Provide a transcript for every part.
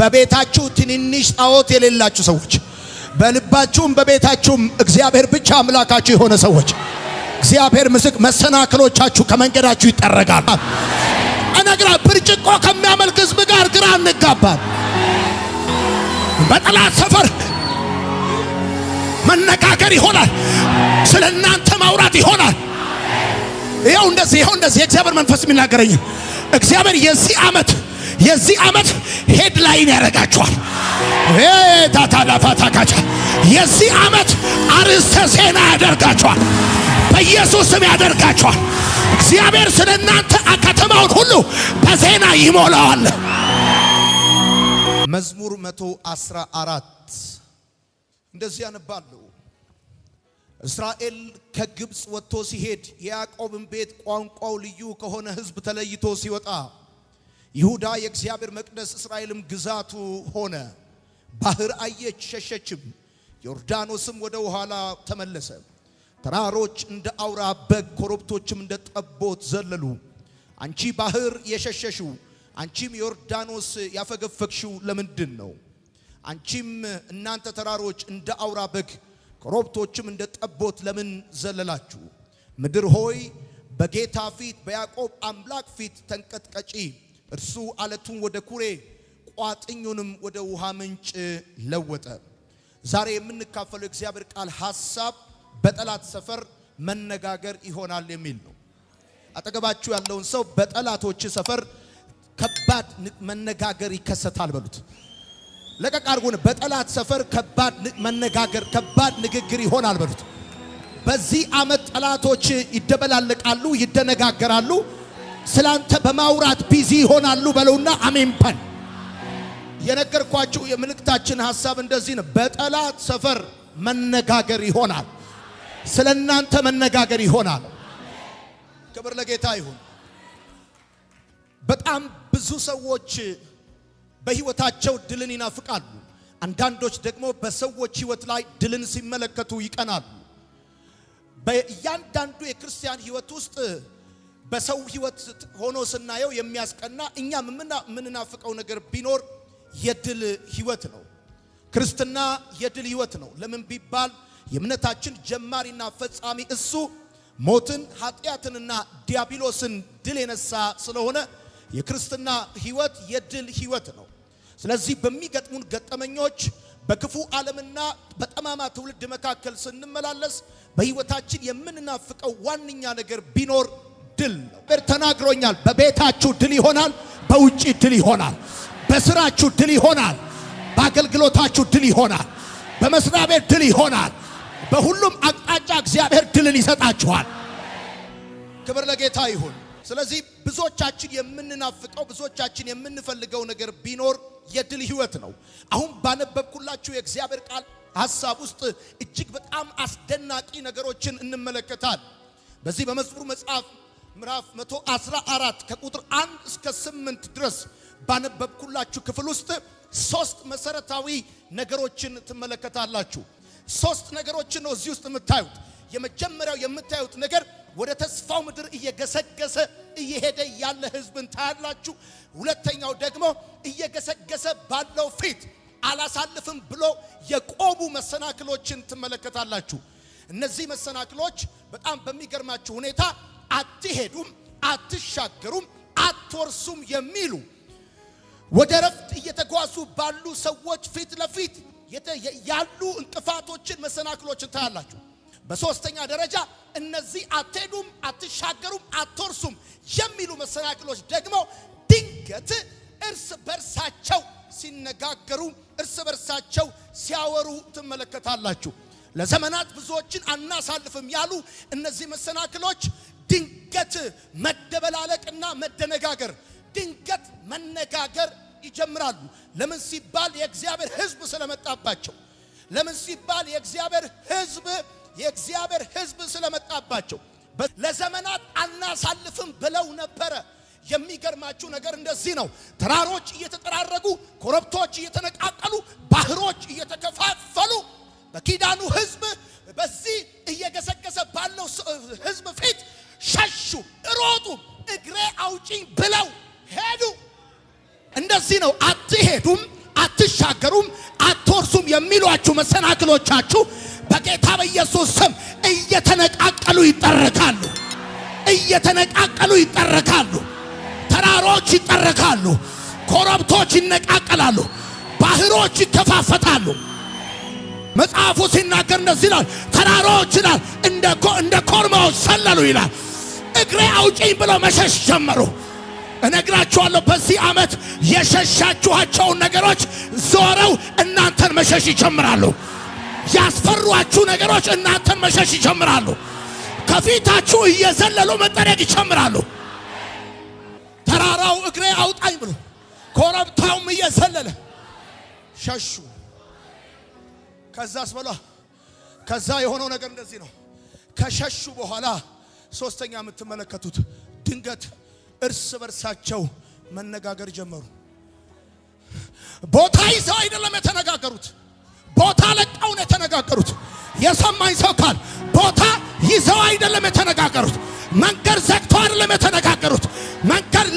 በቤታችሁ ትንንሽ ጣዖት የሌላችሁ ሰዎች፣ በልባችሁም በቤታችሁም እግዚአብሔር ብቻ አምላካችሁ የሆነ ሰዎች እግዚአብሔር ምስክ መሰናክሎቻችሁ ከመንገዳችሁ ይጠረጋል። አነግራ ብርጭቆ ከሚያመልክ ሕዝብ ጋር ግራ እንጋባል። በጠላት ሰፈር መነጋገር ይሆናል። ስለናንተ ማውራት ይሆናል። ይሄው እንደዚህ የእግዚአብሔር መንፈስ የሚናገረኝ እግዚአብሔር የዚህ ዓመት ሄድላይን ያደርጋቸዋል። ታታላፋታካቻ የዚህ ዓመት አርዕስተ ዜና ያደርጋቸዋል። በኢየሱስ ስም ያደርጋቸዋል። እግዚአብሔር ስለናንተ ከተማውን ሁሉ በዜና ይሞላዋል። መዝሙር 114 እንደዚህ ያነባሉ። እስራኤል ከግብጽ ወጥቶ ሲሄድ የያዕቆብን ቤት ቋንቋው ልዩ ከሆነ ሕዝብ ተለይቶ ሲወጣ ይሁዳ የእግዚአብሔር መቅደስ እስራኤልም ግዛቱ ሆነ። ባህር አየች ሸሸችም፣ ዮርዳኖስም ወደ ኋላ ተመለሰ። ተራሮች እንደ አውራ በግ ኮረብቶችም እንደ ጠቦት ዘለሉ። አንቺ ባህር የሸሸሽው አንቺም ዮርዳኖስ ያፈገፈግሽው ለምንድን ነው? አንቺም እናንተ ተራሮች እንደ አውራ በግ ኮረብቶችም እንደ ጠቦት ለምን ዘለላችሁ? ምድር ሆይ በጌታ ፊት በያዕቆብ አምላክ ፊት ተንቀጥቀጪ። እርሱ አለቱን ወደ ኩሬ ቋጥኙንም ወደ ውሃ ምንጭ ለወጠ። ዛሬ የምንካፈለው እግዚአብሔር ቃል ሐሳብ በጠላት ሰፈር መነጋገር ይሆናል የሚል ነው። አጠገባችሁ ያለውን ሰው በጠላቶች ሰፈር ከባድ መነጋገር ይከሰታል በሉት። ለቀቅ አድርጉን። በጠላት ሰፈር ከባድ መነጋገር፣ ከባድ ንግግር ይሆናል በሉት። በዚህ ዓመት ጠላቶች ይደበላለቃሉ፣ ይደነጋገራሉ። ስላንተ በማውራት ቢዚ ይሆናሉ በለውና አሜን በል። የነገርኳችሁ የምልክታችን ሐሳብ እንደዚህ ነው። በጠላት ሰፈር መነጋገር ይሆናል። ስለናንተ መነጋገር ይሆናል። ክብር ለጌታ ይሁን። በጣም ብዙ ሰዎች በህይወታቸው ድልን ይናፍቃሉ። አንዳንዶች ደግሞ በሰዎች ህይወት ላይ ድልን ሲመለከቱ ይቀናሉ። በእያንዳንዱ የክርስቲያን ህይወት ውስጥ በሰው ህይወት ሆኖ ስናየው የሚያስቀና እኛም ምንናፍቀው ነገር ቢኖር የድል ህይወት ነው። ክርስትና የድል ህይወት ነው። ለምን ቢባል የእምነታችን ጀማሪና ፈጻሚ እሱ ሞትን ኃጢአትንና ዲያብሎስን ድል የነሳ ስለሆነ የክርስትና ህይወት የድል ህይወት ነው። ስለዚህ በሚገጥሙን ገጠመኞች በክፉ ዓለምና በጠማማ ትውልድ መካከል ስንመላለስ በህይወታችን የምንናፍቀው ዋነኛ ነገር ቢኖር ድል ነው። ተናግሮኛል። በቤታችሁ ድል ይሆናል፣ በውጪ ድል ይሆናል፣ በስራችሁ ድል ይሆናል፣ በአገልግሎታችሁ ድል ይሆናል፣ በመስሪያ ቤት ድል ይሆናል። በሁሉም አቅጣጫ እግዚአብሔር ድልን ይሰጣችኋል። ክብር ለጌታ ይሁን። ስለዚህ ብዙዎቻችን የምንናፍቀው ብዙዎቻችን የምንፈልገው ነገር ቢኖር የድል ህይወት ነው። አሁን ባነበብኩላችሁ የእግዚአብሔር ቃል ሐሳብ ውስጥ እጅግ በጣም አስደናቂ ነገሮችን እንመለከታል። በዚህ በመዝሙር መጽሐፍ ምዕራፍ 114 ከቁጥር 1 እስከ 8 ድረስ ባነበብኩላችሁ ክፍል ውስጥ ሶስት መሰረታዊ ነገሮችን ትመለከታላችሁ። ሶስት ነገሮችን ነው እዚህ ውስጥ የምታዩት። የመጀመሪያው የምታዩት ነገር ወደ ተስፋው ምድር እየገሰገሰ እየሄደ ያለ ህዝብን ታያላችሁ። ሁለተኛው ደግሞ እየገሰገሰ ባለው ፊት አላሳልፍም ብሎ የቆሙ መሰናክሎችን ትመለከታላችሁ። እነዚህ መሰናክሎች በጣም በሚገርማችሁ ሁኔታ አትሄዱም፣ አትሻገሩም፣ አትወርሱም የሚሉ ወደ ረፍት እየተጓዙ ባሉ ሰዎች ፊት ለፊት ያሉ እንቅፋቶችን መሰናክሎችን ታያላችሁ። በሶስተኛ ደረጃ እነዚህ አትሄዱም፣ አትሻገሩም፣ አትወርሱም የሚሉ መሰናክሎች ደግሞ ድንገት እርስ በርሳቸው ሲነጋገሩ፣ እርስ በርሳቸው ሲያወሩ ትመለከታላችሁ። ለዘመናት ብዙዎችን አናሳልፍም ያሉ እነዚህ መሰናክሎች ድንገት መደበላለቅና መደነጋገር፣ ድንገት መነጋገር ይጀምራሉ። ለምን ሲባል የእግዚአብሔር ሕዝብ ስለመጣባቸው። ለምን ሲባል የእግዚአብሔር ሕዝብ ስለመጣባቸው። ለዘመናት አናሳልፍም ብለው ነበረ። የሚገርማችሁ ነገር እንደዚህ ነው። ተራሮች እየተጠራረጉ፣ ኮረብቶች እየተነቃቀሉ፣ ባህሮች እየተከፋፈሉ በኪዳኑ ሕዝብ በዚህ እየገሰገሰ ባለው ሕዝብ ፊት ሸሹ፣ ሮጡ፣ እግሬ አውጪኝ ብለው ሄዱ። እንደዚህ ነው። አትሄዱም፣ አትሻገሩም፣ አትወርሱም የሚሏችሁ መሰናክሎቻችሁ በጌታ በኢየሱስ ስም እየተነቃቀሉ ይጠረጋሉ። እየተነቃቀሉ ይጠረጋሉ። ተራሮች ይጠረጋሉ። ኮረብቶች ይነቃቀላሉ። ባህሮች ይከፋፈታሉ። መጽሐፉ ሲናገር እንደዚህ ይላል፣ ተራሮች ይላል እንደ ኮርማዎች ሰለሉ ይላል። እግሬ አውጪኝ ብለው መሸሽ ጀመሩ። እነግራችኋለሁ በዚህ ዓመት የሸሻችኋቸውን ነገሮች ዞረው እናንተን መሸሽ ይጀምራሉ። ያስፈሯችሁ ነገሮች እናንተን መሸሽ ይጀምራሉ። ከፊታችሁ እየዘለሉ መጠረግ ይጀምራሉ። ተራራው እግሬ አውጣኝ ብሎ ኮረብታውም እየዘለለ ሸሹ። ከዛስ በሏ ከዛ የሆነው ነገር እንደዚህ ነው። ከሸሹ በኋላ ሶስተኛ የምትመለከቱት ድንገት እርስ በርሳቸው መነጋገር ጀመሩ። ቦታ ይዘው አይደለም የተነጋገሩት፣ ቦታ ለቀው ነው የተነጋገሩት። የሰማኝ ሰው ካል ቦታ ይዘው አይደለም የተነጋገሩት፣ መንገድ ዘግተው አይደለም የተነጋገሩት። መንገድ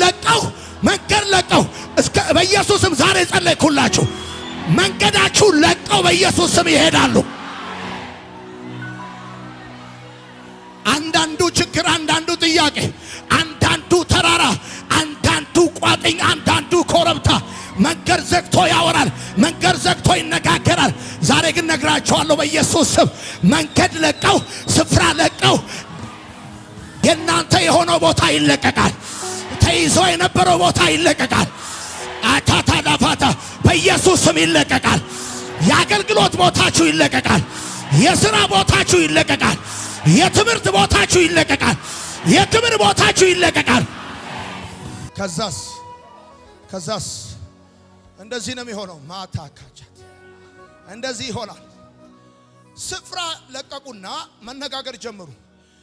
ለቀው እስከ በኢየሱስም ዛሬ ጸለይኩላችሁ። መንገዳችሁ ለቀው በኢየሱስም ይሄዳሉ። አንዳንዱ ችግር፣ አንዳንዱ ጥያቄ፣ አንዳንዱ ተራራ፣ አንዳንዱ ቋጥኝ፣ አንዳንዱ ኮረብታ መንገድ ዘግቶ ያወራል፣ መንገድ ዘግቶ ይነጋገራል። ዛሬ ግን ነግራቸዋለሁ በኢየሱስ ስም መንገድ ለቀው ስፍራ ለቀው የናንተ የሆነው ቦታ ይለቀቃል። ተይዞ የነበረው ቦታ ይለቀቃል። አታታ ዳፋታ በኢየሱስ ስም ይለቀቃል። የአገልግሎት ቦታችሁ ይለቀቃል። የሥራ ቦታችሁ ይለቀቃል። የትምህርት ቦታችሁ ይለቀቃል። የክብር ቦታችሁ ይለቀቃል። ከዛስ እንደዚህ ነው የሚሆነው። ማታ ካቻት እንደዚህ ይሆናል። ስፍራ ለቀቁና መነጋገር ጀመሩ።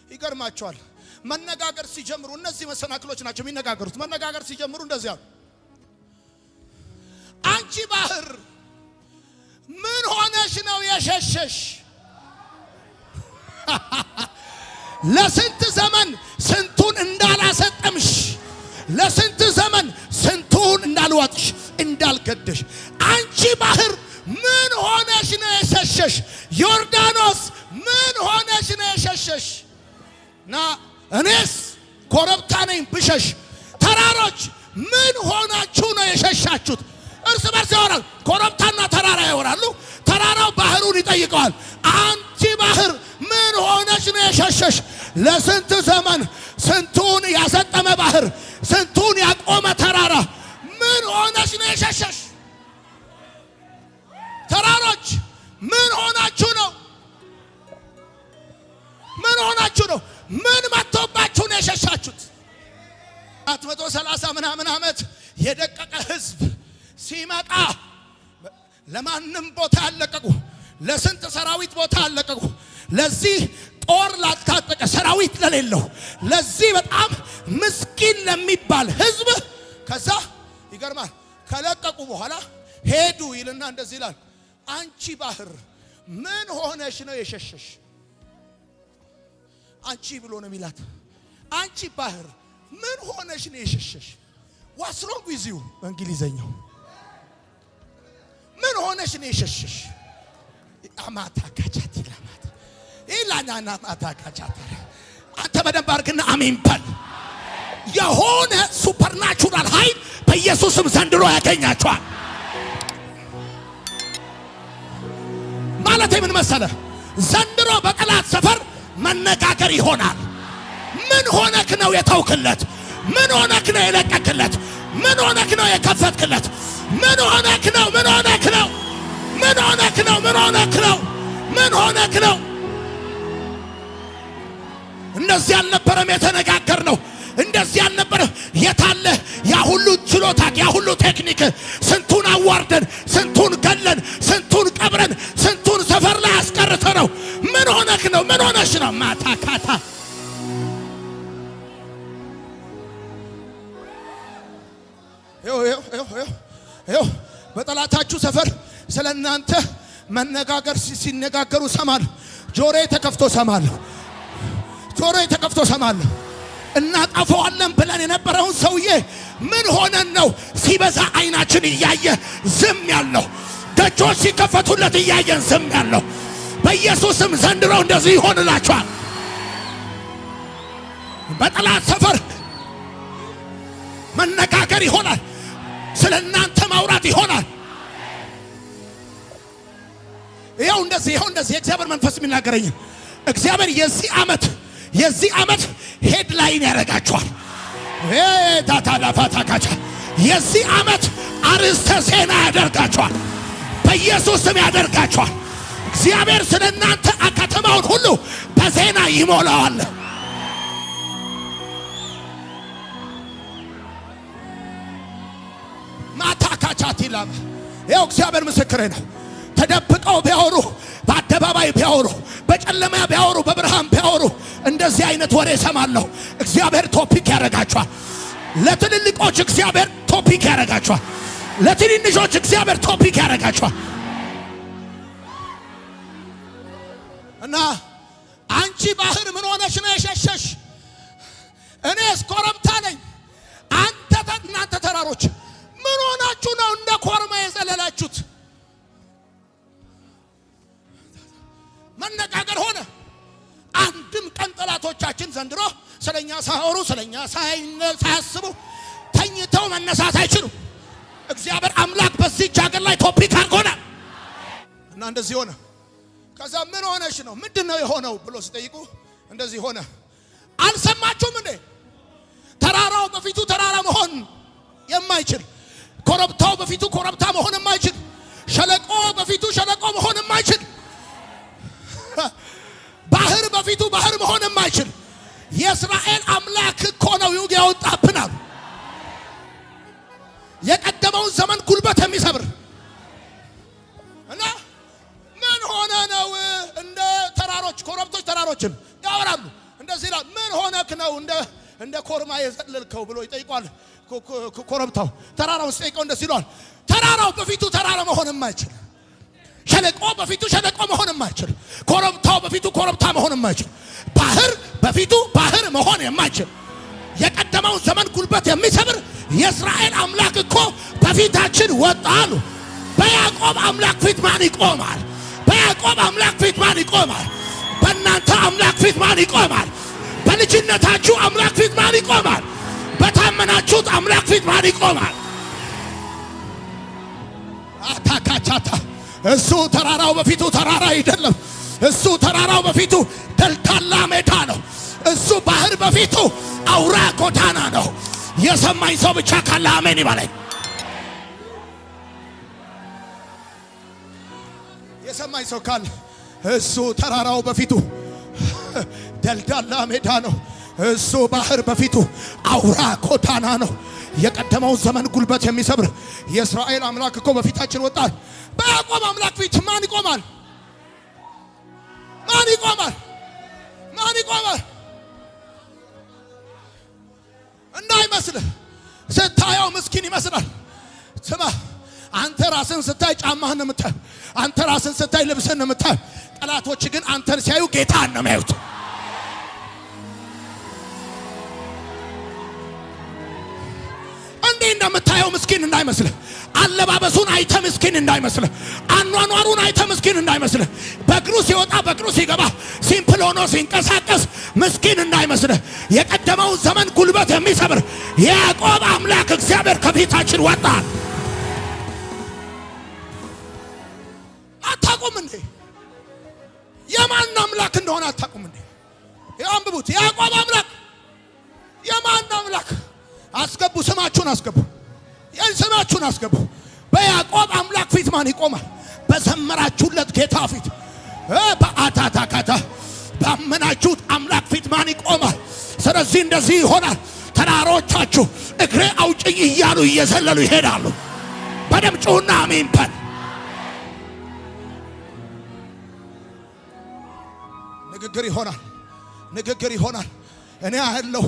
ይገርማቸዋል። መነጋገር ሲጀምሩ እነዚህ መሰናክሎች ናቸው የሚነጋገሩት። መነጋገር ሲጀምሩ እንደዚህ አሉ። አንቺ ባህር ምን ሆነሽ ነው የሸሸሽ? ለስንት ዘመን ስንቱን እንዳላሰጠምሽ፣ ለስንት ዘመን ስንቱን እንዳልዋጥሽ፣ እንዳልገደሽ አንቺ ባህር ምን ሆነሽ ነው የሸሸሽ? ዮርዳኖስ ምን ሆነሽ ነው የሸሸሽ? ና እኔስ ኮረብታ ነኝ ብሸሽ፣ ተራሮች ምን ሆናችሁ ነው የሸሻችሁት? እርስ በርስ ያወራል። ኮረብታና ተራራ ያወራሉ። ተራራው ባህሩን ይጠይቀዋል። አንቺ ባህር ምን ሆነሽ ነው የሸሸሽ? ለስንት ዘመን ስንቱን ያሰጠመ ባህር፣ ስንቱን ያቆመ ተራራ ምን ሆነሽ ነው የሸሸሽ? ተራሮች ምን ሆናችሁ ነው? ምን ሆናችሁ ነው? ምን መጥቶባችሁ ነው የሸሻችሁት? 430 ምናምን ዓመት የደቀቀ ህዝብ ሲመጣ ለማንም ቦታ አለቀቁ። ለስንት ሰራዊት ቦታ አለቀቁ። ለዚህ ጦር ላልታጠቀ ሰራዊት ለሌለው ለዚህ በጣም ምስኪን ለሚባል ህዝብ ከዛ ይገርማል። ከለቀቁ በኋላ ሄዱ ይልና እንደዚህ ይላል። አንቺ ባህር ምን ሆነሽ ነው የሸሸሽ? አንቺ ብሎ ነው የሚላት። አንቺ ባህር ምን ሆነሽ ነው የሸሸሽ? What's wrong with you? በእንግሊዘኛው ምን ሆነሽ ነው የሸሸሽ? አማታ ካቻት ይላማት ኢላናና ማታ ካቻት። አንተ በደንብ አድርግና አሜን በል። የሆነ ሱፐርናቹራል ኃይል በኢየሱስም ዘንድሮ ያገኛቸዋል። ማለት ምን መሰለህ? ዘንድሮ በጠላት ሰፈር መነጋገር ይሆናል። ምን ሆነክ ነው የተውክለት? ምን ሆነክ ነው የለቀክለት? ምን ሆነክ ነው የከፈትክለት? ምን ሆነክ ነው? ምን ሆነክ ነው? ምን ሆነክ ነው? ምን ሆነክ ነው? ምን ሆነክ ነው? እንደዚህ አልነበረም የተነጋገርነው። እንደዚህ አልነበረም። የታለ ያ ሁሉ ችሎታ፣ ያ ሁሉ ቴክኒክ? ስንቱን አዋርደን፣ ስንቱን ገለን፣ ስንቱን ቀብረን፣ ስንቱን ሰፈር ላይ አስቀርተነው። ምን ሆነክ ነው? ምን ሆነሽ ነው? ማታካታ ይኸው በጠላታችሁ ሰፈር ስለናንተ መነጋገር ሲነጋገሩ ሰማለሁ። ጆሮዬ ተከፍቶ ሰማለሁ። ጆሮዬ ተከፍቶ ሰማለሁ። እናጠፋዋለን ብለን የነበረውን ሰውዬ ምን ሆነን ነው ሲበዛ አይናችን እያየ ዝም ያለው? ደጆች ሲከፈቱለት እያየን ዝም ያለው? በኢየሱስም ዘንድሮ እንደዚህ ይሆንላችኋል። በጠላት ሰፈር መነጋገር ይሆናል። ስለ እናንተ ማውራት ይሆናል። ይኸው እንደዚህ የእግዚአብሔር መንፈስ የሚናገረኝ እግዚአብሔር የዚህ ዓመት ሄድላይን ያደርጋችኋል። ታታላፋታካቻ የዚህ ዓመት አርዕስተ ዜና ያደርጋችኋል። በኢየሱስ ስም ያደርጋችኋል። እግዚአብሔር ስለ እናንተ ከተማውን ሁሉ በዜና ይሞላዋል። ማታካቻቲላ ይኸው እግዚአብሔር ምስክሬ ነው። ተደብቀው ቢያወሩ፣ በአደባባይ ቢያወሩ፣ በጨለማ ቢያወሩ፣ በብርሃን ቢያወሩ እንደዚህ አይነት ወሬ ሰማለሁ። እግዚአብሔር ቶፒክ ያደርጋቸዋል። ለትልልቆች እግዚአብሔር ቶፒክ ያደርጋቸዋል። ለትንንሾች እግዚአብሔር ቶፒክ ያደርጋቸዋል። እና አንቺ ባህር ምን ሆነሽ ነው የሸሸሽ? እኔስ ኮረብታ ነኝ። እናንተ ተራሮች ምን ሆናችሁ ነው እንደ ኮርማ የዘለላችሁት? መነጋገር ሆነ። አንድም ቀን ጠላቶቻችን ዘንድሮ ስለኛ ሳይወሩ ስለኛ ሳያስቡ ተኝተው መነሳት አይችሉም። እግዚአብሔር አምላክ በዚህ ሀገር ላይ ቶፒክ አድርጎና እና እንደዚህ ሆነ። ከዛ ምን ሆነሽ ነው ምንድነው የሆነው ብሎ ሲጠይቁ እንደዚህ ሆነ። አልሰማችሁም እንዴ? ተራራው በፊቱ ተራራ መሆን የማይችል፣ ኮረብታው በፊቱ ኮረብታ መሆን የማይችል፣ ሸለቆ በፊቱ ሸለቆ መሆን የማይችል፣ ባህር በፊቱ ባህር መሆን የማይችል የእስራኤል አምላክ እኮ ነው ያወጣብናል። የቀደመውን ዘመን ጉልበት የሚሰብር እና ምን ሆነ ነው እንደ ተራሮች ኮረብቶች ተራሮችን ያወራሉ። እንደዚህ ይላል። ምን ሆነክ ነው እንደ ኮርማ የዘለልከው ብሎ ይጠይቋል። ኮረብታው ተራራው ሲጠይቀው እንደዚህ ይላል። ተራራው በፊቱ ተራራ መሆን የማይችል፣ ሸለቆ በፊቱ ሸለቆ መሆን የማይችል፣ ኮረብታው በፊቱ ኮረብታ መሆን የማይችል፣ ባህር በፊቱ ባህር መሆን የማይችል የቀደመውን ዘመን ጉልበት የሚሰብር የእስራኤል አምላክ እኮ በፊታችን ወጣ አሉ። በያዕቆብ አምላክ ፊት ማን ይቆማል? በያዕቆብ አምላክ ፊት ማን ይቆማል? በእናንተ አምላክ ፊት ማን ይቆማል? በልጅነታችሁ አምላክ ፊት ማን ይቆማል? በታመናችሁት አምላክ ፊት ማን ይቆማል? አታካቻታ እሱ ተራራው በፊቱ ተራራ አይደለም። እሱ ተራራው በፊቱ ደልዳላ ሜዳ ነው። እሱ ባህር በፊቱ አውራ ጎዳና ነው። የሰማኝ ሰው ብቻ ካለ አሜን ይበለኝ። የሰማኝ ሰው ካለ እሱ ተራራው በፊቱ ደልዳላ ሜዳ ነው። እሱ ባህር በፊቱ አውራ ጎዳና ነው። የቀደመውን ዘመን ጉልበት የሚሰብር የእስራኤል አምላክ እኮ በፊታችን ወጣል። በያዕቆብ አምላክ ፊት ማን ይቆማል? ማን ይቆማል? ማን ይቆማል? እንዳይመስልህ ስታየው ምስኪን ይመስላል። ስማ፣ አንተ ራስን ስታይ ጫማህን ነው የምታየው። አንተ ራስን ስታይ ልብስህን ነው የምታየው። ጠላቶች ግን አንተን ሲያዩ ጌታን ነው የሚያዩት። እንዲህ እንደምታየው ምስኪን እንዳይመስልህ። አለባበሱን አይተ ምስኪን እንዳይመስልህ። አኗኗሩን አይተ ምስኪን እንዳይመስልህ። በእግሩ ሲወጣ በእግሩ ሲገባ ሲምፕል ሆኖ ሲንቀሳቀስ ምስኪን እንዳይመስልህ። የቀደመውን ዘመን ጉልበት የሚሰብር የያዕቆብ አምላክ እግዚአብሔር ከፊታችን ወጣ። አታውቁም እንዴ? የማን አምላክ እንደሆነ አታውቁም እንዴ? አንብቡት። የያዕቆብ አምላክ የማን አምላክ? አስገቡ፣ ስማችሁን አስገቡ፣ ስማችሁን አስገቡ። በያዕቆብ አምላክ ፊት ማን ይቆማል? በዘመራችሁለት ጌታ ፊት፣ በአታታካታ ባመናችሁት አምላክ ፊት ማን ይቆማል? ስለዚህ እንደዚህ ይሆናል። ተራሮቻችሁ እግሬ አውጭኝ እያሉ እየዘለሉ ይሄዳሉ። በደም ጩሁና አሜን በል። ንግግር ይሆናል። ንግግር ይሆናል። እኔ ያለው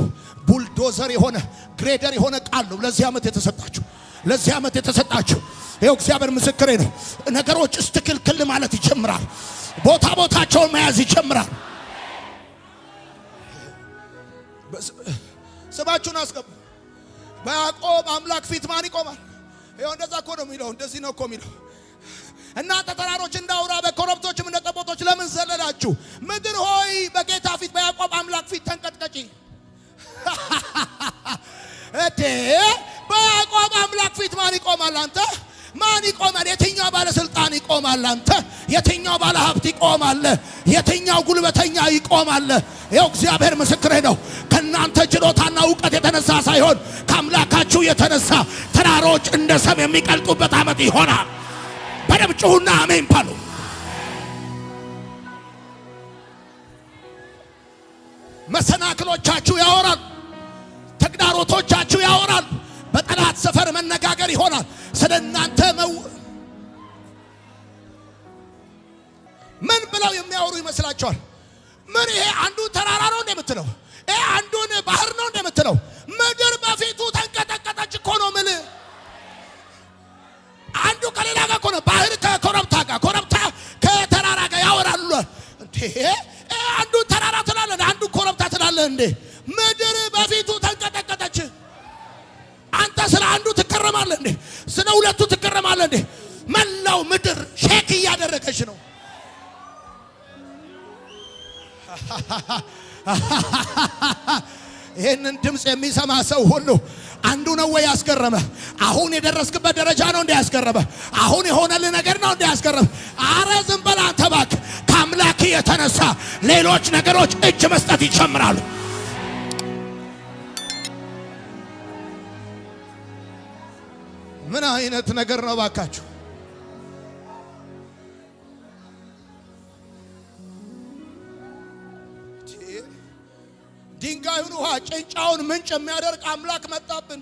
ቡልዶዘር የሆነ ግሬደር የሆነ ቃል ነው ለዚህ ዓመት የተሰጣችሁ። ለዚህ ዓመት የተሰጣችሁ ይኸው እግዚአብሔር ምስክሬ ነው። ነገሮች እስትክልክል ማለት ይጀምራል። ቦታ ቦታቸውን መያዝ ይጀምራል። ስማችሁን አስገቡ። በያዕቆብ አምላክ ፊት ማን ይቆማል? ይኸው እንደዛ እኮ ነው የሚለው። እንደዚህ ነው እኮ የሚለው። እናንተ ተራሮች እንዳውራ በኮረብቶችም እንደ ጠቦቶች ለምን ዘለላችሁ? ምድር ሆይ በጌታ ፊት በያዕቆብ አምላክ ፊት ተንቀጥቀጪ። እቴ በያዕቆብ አምላክ ፊት ማን ይቆማል? አንተ ማን ይቆማል? የትኛው ባለስልጣን ይቆማል? አንተ የትኛው ባለ ሀብት ይቆማል? የትኛው ጉልበተኛ ይቆማል? ይኸው እግዚአብሔር ምስክሬ ነው። ከናንተ ችሎታና ዕውቀት የተነሳ ሳይሆን ከአምላካችሁ የተነሳ ተራሮች እንደ ሰም የሚቀልጡበት ዓመት ይሆናል። በደም ጩኹና አሜን በሉ። መሰናክሎቻችሁ ያወራል። ተግዳሮቶቻችሁ ያወራል። በጠላት ሰፈር መነጋገር ይሆናል። ስለናንተ ምን ብለው የሚያወሩ ይመስላችኋል? ምን ይሄ አንዱን ተራራ ነው እንደምትለው? ይሄ አንዱን ባህር ነው እንደምትለው? ምድር በፊቱ ተንቀጠቀጠች እኮ ነው። ምን አንዱ ከሌላ ጋር እኮ ነው። ባህር ከኮረብታ ጋር፣ ኮረብታ ከተራራ ጋር ያወራሉ እንዴ? አንዱ ተራራ ትላለህ፣ አንዱ ኮረብታ ትላለህ እንዴ? ምድር በፊቱ ተንቀጠቀጠች። አንተ ስለ አንዱ ትከረማለህ እንዴ? ስለ ሁለቱ ትከረማለህ እንዴ? መላው ምድር ሼክ እያደረገች ነው። ይህንን ድምፅ የሚሰማ ሰው ሁሉ አንዱ ነው ወይ ያስገረመ? አሁን የደረስክበት ደረጃ ነው እንደ ያስገረመ? አሁን የሆነልህ ነገር ነው እንደ ያስገረመ? አረ ዝም በል አንተ እባክህ። ከአምላክ የተነሳ ሌሎች ነገሮች እጅ መስጠት ይጀምራሉ። ምን አይነት ነገር ነው ባካችሁ? ድንጋዩን ውሃ ጭንጫውን ምንጭ የሚያደርግ አምላክ መጣብን።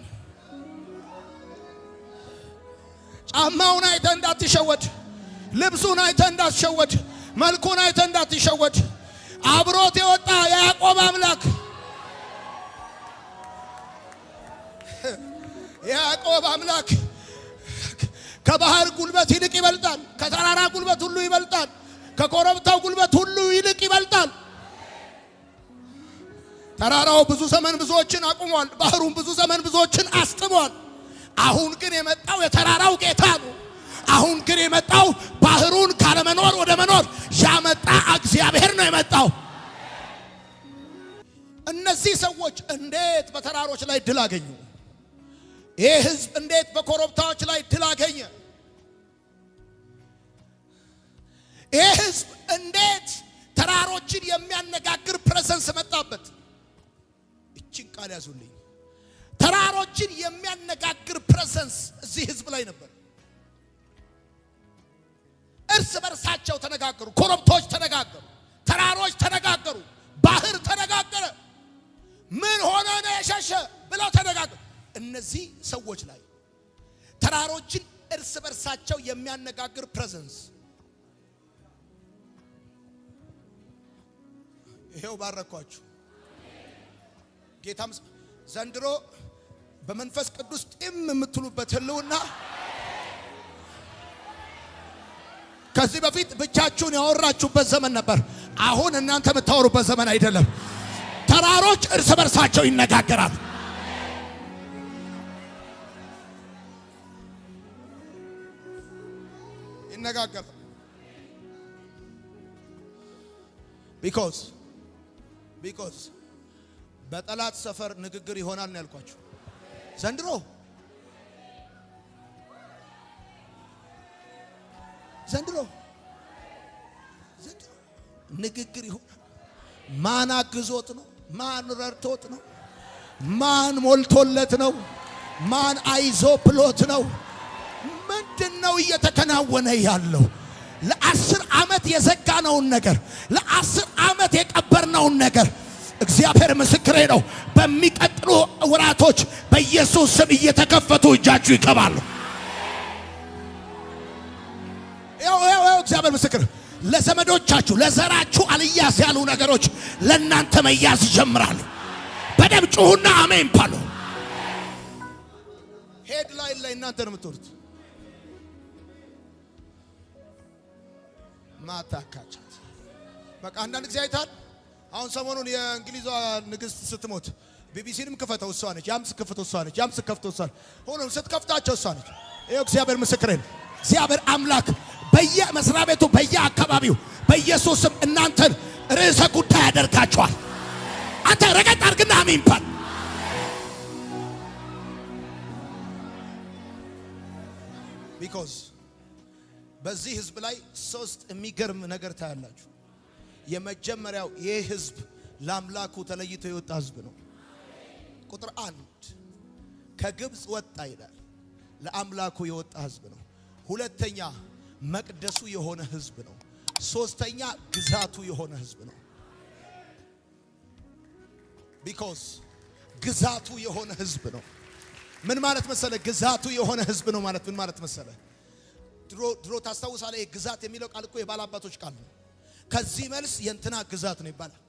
ጫማውን አይተ እንዳትሸወድ፣ ልብሱን አይተ እንዳትሸወድ፣ መልኩን አይተ እንዳትሸወድ። አብሮት የወጣ የያዕቆብ አምላክ የያዕቆብ አምላክ ከባህር ጉልበት ይልቅ ይበልጣል። ከተራራ ጉልበት ሁሉ ይበልጣል። ከኮረብታው ጉልበት ሁሉ ይልቅ ይበልጣል። ተራራው ብዙ ዘመን ብዙዎችን አቁሟል። ባህሩን ብዙ ዘመን ብዙዎችን አስጥሟል። አሁን ግን የመጣው የተራራው ጌታ ነው። አሁን ግን የመጣው ባህሩን ካለመኖር ወደ መኖር ያመጣ እግዚአብሔር ነው የመጣው። እነዚህ ሰዎች እንዴት በተራሮች ላይ ድል አገኙ? ይህ ህዝብ እንዴት በኮረብታዎች ላይ ድል አገኘ? ይህ ህዝብ እንዴት ተራሮችን የሚያነጋግር ፕሬዘንስ መጣበት? እቺን ቃል ያዙልኝ። ተራሮችን የሚያነጋግር ፕሬዘንስ እዚህ ህዝብ ላይ ነበር። እርስ በርሳቸው ተነጋገሩ። ኮረብቶች ተነጋገሩ። ተራሮች ተነጋገሩ። ባህር ተነጋገረ። ምን ሆነ ነው የሸሸ ብለው ተነጋገሩ። እነዚህ ሰዎች ላይ ተራሮችን እርስ በርሳቸው የሚያነጋግር ፕሬዘንስ። ይሄው ባረኳችሁ። ጌታም ዘንድሮ በመንፈስ ቅዱስ ጢም የምትሉበት ህልውና ከዚህ በፊት ብቻችሁን ያወራችሁበት ዘመን ነበር። አሁን እናንተ የምታወሩበት ዘመን አይደለም። ተራሮች እርስ በርሳቸው ይነጋገራሉ። ይነጋገራሉ። ቢኮዝ በጠላት ሰፈር ንግግር ይሆናል ነው ያልኳችሁ። ዘንድሮ ንግግር ይሆናል። ማን አግዞት ነው? ማን ረድቶት ነው? ማን ሞልቶለት ነው? ማን አይዞ ብሎት ነው? ምንድነው እየተከናወነ ያለው? ለ10 ዓመት የዘጋነውን ነገር፣ ለ10 ዓመት የቀበርነውን ነገር እግዚአብሔር ምስክሬ ነው። በሚቀጥሉ ወራቶች በኢየሱስ ስም እየተከፈቱ እጃችሁ ይገባሉ። ያው እግዚአብሔር ምስክር። ለዘመዶቻችሁ ለዘራችሁ አልያዝ ያሉ ነገሮች ለእናንተ መያዝ ይጀምራሉ። በደም ጩኹና አሜን ባሉ። ሄድላይን ላይ እናንተ ነው የምትወሩት። ማታካቻት በቃ አንዳንድ ጊዜ አይታል። አሁን ሰሞኑን የእንግሊዟ ንግስት ስትሞት ቢቢሲንም ከፈተው እሷ ነች። ያም ስከፈተው እሷ ነች። ያም ስከፈተው እሷ ነች። ሆኖም ስትከፍታቸው እሷ ነች። ይኸው እግዚአብሔር ምስክሬ ነው። እግዚአብሔር አምላክ በየመስሪያ ቤቱ በየአካባቢው በኢየሱስም እናንተን ርዕሰ ጉዳይ ያደርጋቸዋል። አንተ ረገጥ አድርግና አሜን በል። ቢኮዝ በዚህ ህዝብ ላይ ሶስት የሚገርም ነገር ታያላችሁ። የመጀመሪያው ይህ ህዝብ ለአምላኩ ተለይቶ የወጣ ህዝብ ነው። ቁጥር 1 ከግብፅ ወጣ ይላል። ለአምላኩ የወጣ ህዝብ ነው። ሁለተኛ መቅደሱ የሆነ ህዝብ ነው። ሶስተኛ ግዛቱ የሆነ ህዝብ ነው። ቢኮዝ ግዛቱ የሆነ ህዝብ ነው። ምን ማለት መሰለ? ግዛቱ የሆነ ህዝብ ነው ማለት ምን ማለት መሰለ? ድሮ ታስታውሳለህ? ግዛት የሚለው ቃል እኮ የባላባቶች ቃል ነው። ከዚህ መልስ የእንትና ግዛት ነው ይባላል።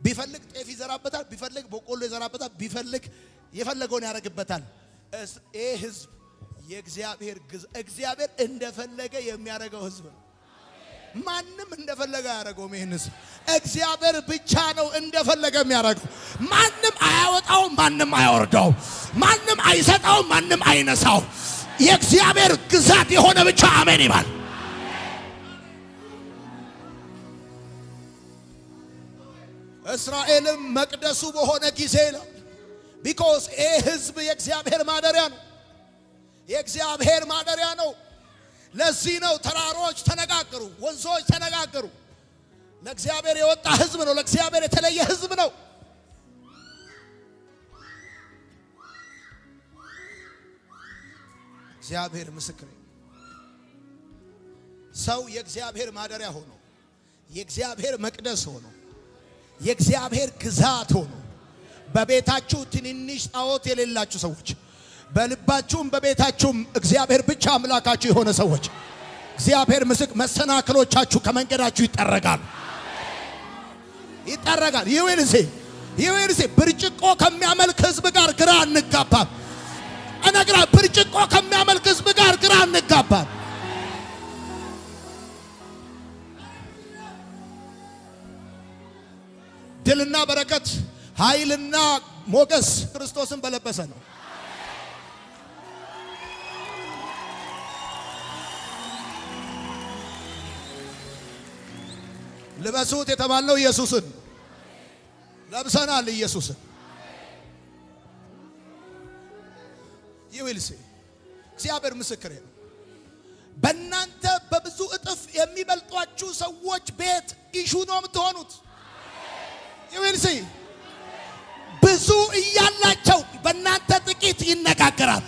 ቢፈልግ ጤፍ ይዘራበታል፣ ቢፈልግ በቆሎ ይዘራበታል፣ ቢፈልግ የፈለገውን ያደርግበታል። ይህ ህዝብ የእግዚአብሔር እግዚአብሔር እንደፈለገ የሚያደርገው ህዝብ ነው። ማንም እንደፈለገ ያደርገውም። ይሄን ህዝብ እግዚአብሔር ብቻ ነው እንደፈለገ የሚያደርገው። ማንም አያወጣው፣ ማንም አያወርደው፣ ማንም አይሰጣው፣ ማንም አይነሳው። የእግዚአብሔር ግዛት የሆነ ብቻ አሜን ይባል። እስራኤልም መቅደሱ በሆነ ጊዜ ነው። ቢኮዝ ይህ ህዝብ የእግዚአብሔር ማደሪያ ነው። የእግዚአብሔር ማደሪያ ነው። ለዚህ ነው ተራሮች ተነጋገሩ፣ ወንዞች ተነጋገሩ። ለእግዚአብሔር የወጣ ህዝብ ነው። ለእግዚአብሔር የተለየ ህዝብ ነው። እግዚአብሔር ምስክር። ሰው የእግዚአብሔር ማደሪያ ሆኖ የእግዚአብሔር መቅደስ ሆኖ የእግዚአብሔር ግዛት ሆኖ በቤታችሁ ትንንሽ ጣዖት የሌላችሁ ሰዎች፣ በልባችሁም በቤታችሁም እግዚአብሔር ብቻ አምላካችሁ የሆነ ሰዎች እግዚአብሔር ምስክ መሰናክሎቻችሁ ከመንገዳችሁ ይጠረጋል። ይጠረጋል። ይወልሴ ብርጭቆ ከሚያመልክ ህዝብ ጋር ግራ አንጋባም። እነግራ ብርጭቆ ከሚያመልክ ህዝብ ጋር ግራ አንጋባም። ድልና በረከት ኃይልና ሞገስ ክርስቶስን በለበሰ ነው። ልበሱት የተባለው ኢየሱስን ለብሰናል። ኢየሱስን ይውልሲ እግዚአብሔር ምስክሬ ነው። በእናንተ በብዙ እጥፍ የሚበልጧችሁ ሰዎች ቤት ኢሹ ነው የምትሆኑት። ይውልሲ ብዙ እያላቸው በእናንተ ጥቂት ይነጋገራሉ።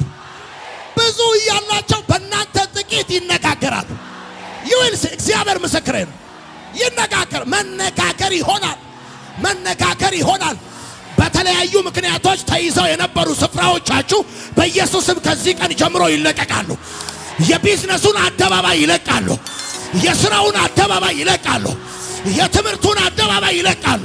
ብዙ እያላቸው በእናንተ ጥቂት ይነጋገራሉ። ይውልሲ እግዚአብሔር ምስክሬ ነው። መነጋገር ይሆናል። በተለያዩ ምክንያቶች ተይዘው የነበሩ ስፍራዎቻችሁ በኢየሱስም ከዚህ ቀን ጀምሮ ይለቀቃሉ። የቢዝነሱን አደባባይ ይለቃሉ። የሥራውን አደባባይ ይለቃሉ። የትምህርቱን አደባባይ ይለቃሉ።